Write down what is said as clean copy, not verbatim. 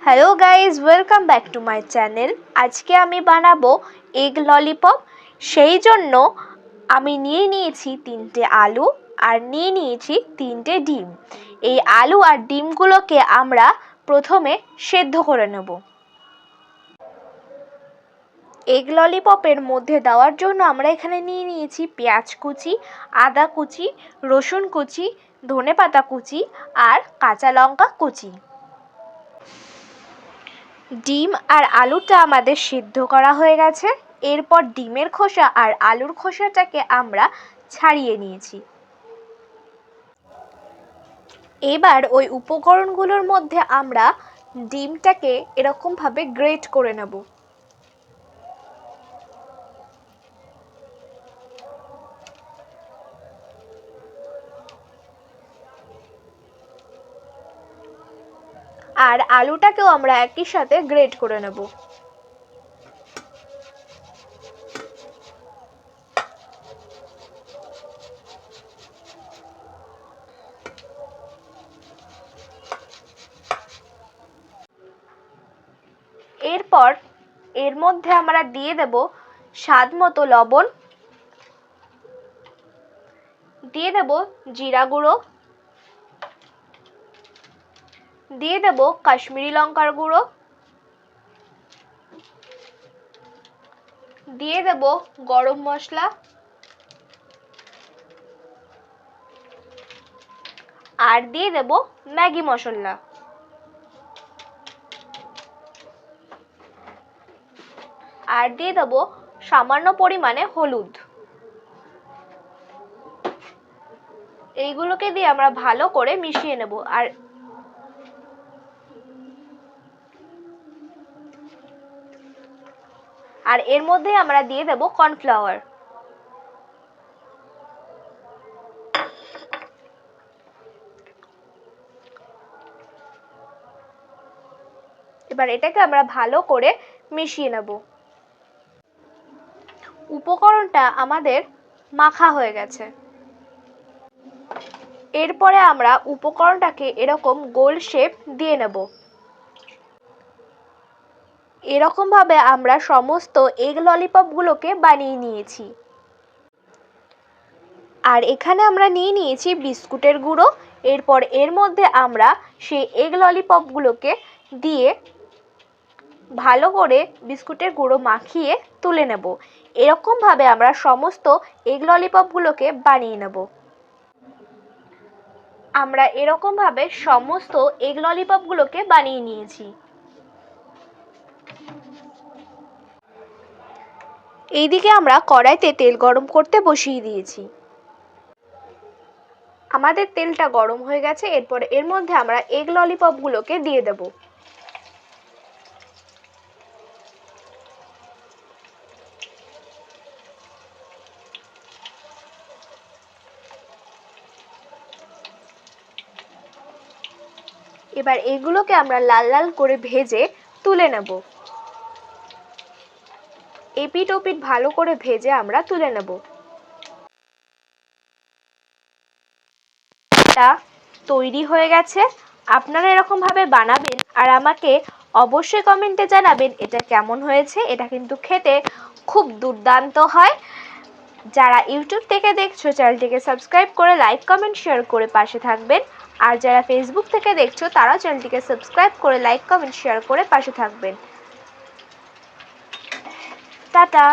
Hello guys, welcome back to my channel. আজকে আমি বানাবো এগ ললিপপ। সেই জন্য আমি নিয়েছি 3টে আলু আর নিয়েছি 3টে ডিম। এই আলু আর ডিমগুলোকে আমরা প্রথমে সেদ্ধ করে নেব। এগ ললিপপের মধ্যে দেওয়ার জন্য আমরা এখানে নিয়েছি পেঁয়াজ কুচি, আদা কুচি, রসুন কুচি, ধনেপাতা কুচি আর কাঁচা লঙ্কা কুচি। ডিম আর আলুটা আমাদের সিদ্ধ করা হয়ে গেছে। এরপর ডিমের খোসা আর আলুর খোসাটাকে আমরা ছাড়িয়ে নিয়েছি। এবার ওই উপকরণগুলোর মধ্যে আমরা ডিমটাকে এরকমভাবে গ্রেট করে নেব। আর আলুটাকেও আমরা একই সাথে গ্রেট করে নেব। এরপর এর মধ্যে আমরা দিয়ে দেব স্বাদ মতো লবণ, দিয়ে দেব জিরা গুঁড়ো, দিয়ে দেব কাশ্মীরি লঙ্কার গুঁড়ো, দিয়ে দেব গরম মশলা আর দিয়ে দেব ম্যাগি মশলা। আর দিয়ে দেব সামান্য পরিমাণে হলুদ। এইগুলোকে দিয়ে আমরা ভালো করে মিশিয়ে নেব। আর এর মধ্যে আমরা দিয়ে দেব কর্নফ্লাওয়ার। এবার এটাকে আমরা ভালো করে মিশিয়ে নেব। উপকরণটা আমাদের মাখা হয়ে গেছে। এরপরে আমরা উপকরণটাকে এরকম গোল শেপ দিয়ে নেব। এরকমভাবে আমরা সমস্ত এগ ললিপপগুলোকে বানিয়ে নিয়েছি। আর এখানে আমরা নিয়েছি বিস্কুটের গুঁড়ো। এরপর এর মধ্যে আমরা সেই এগ ললিপপগুলোকে দিয়ে ভালো করে বিস্কুটের গুঁড়ো মাখিয়ে তুলে নেব। এরকমভাবে আমরা সমস্ত এগ ললিপপগুলোকে বানিয়ে নেব। আমরা এরকমভাবে সমস্ত এগ ললিপপগুলোকে বানিয়ে নিয়েছি। এইদিকে আমরা কড়াইতে তেল গরম করতে বসিয়ে দিয়েছি। আমাদের তেলটা গরম হয়ে গেছে। এরপর এর মধ্যে আমরা এগ ললিপপগুলোকে দিয়ে দেব। এবার এগুলোকে আমরা লাল লাল করে ভেজে তুলে নেব। এপিট ওপিট ভালো করে ভেজে আমরা তুলে নেব। এটা তৈরি হয়ে গেছে। আপনারা এরকমভাবে বানাবেন আর আমাকে অবশ্যই কমেন্টে জানাবেন এটা কেমন হয়েছে। এটা কিন্তু খেতে খুব দুর্দান্ত হয়। যারা ইউটিউব থেকে দেখছো চ্যানেলটিকে সাবস্ক্রাইব করে লাইক কমেন্ট শেয়ার করে পাশে থাকবেন। আর যারা ফেসবুক থেকে দেখছো তারাও চ্যানেলটিকে সাবস্ক্রাইব করে লাইক কমেন্ট শেয়ার করে পাশে থাকবেন। টাটা।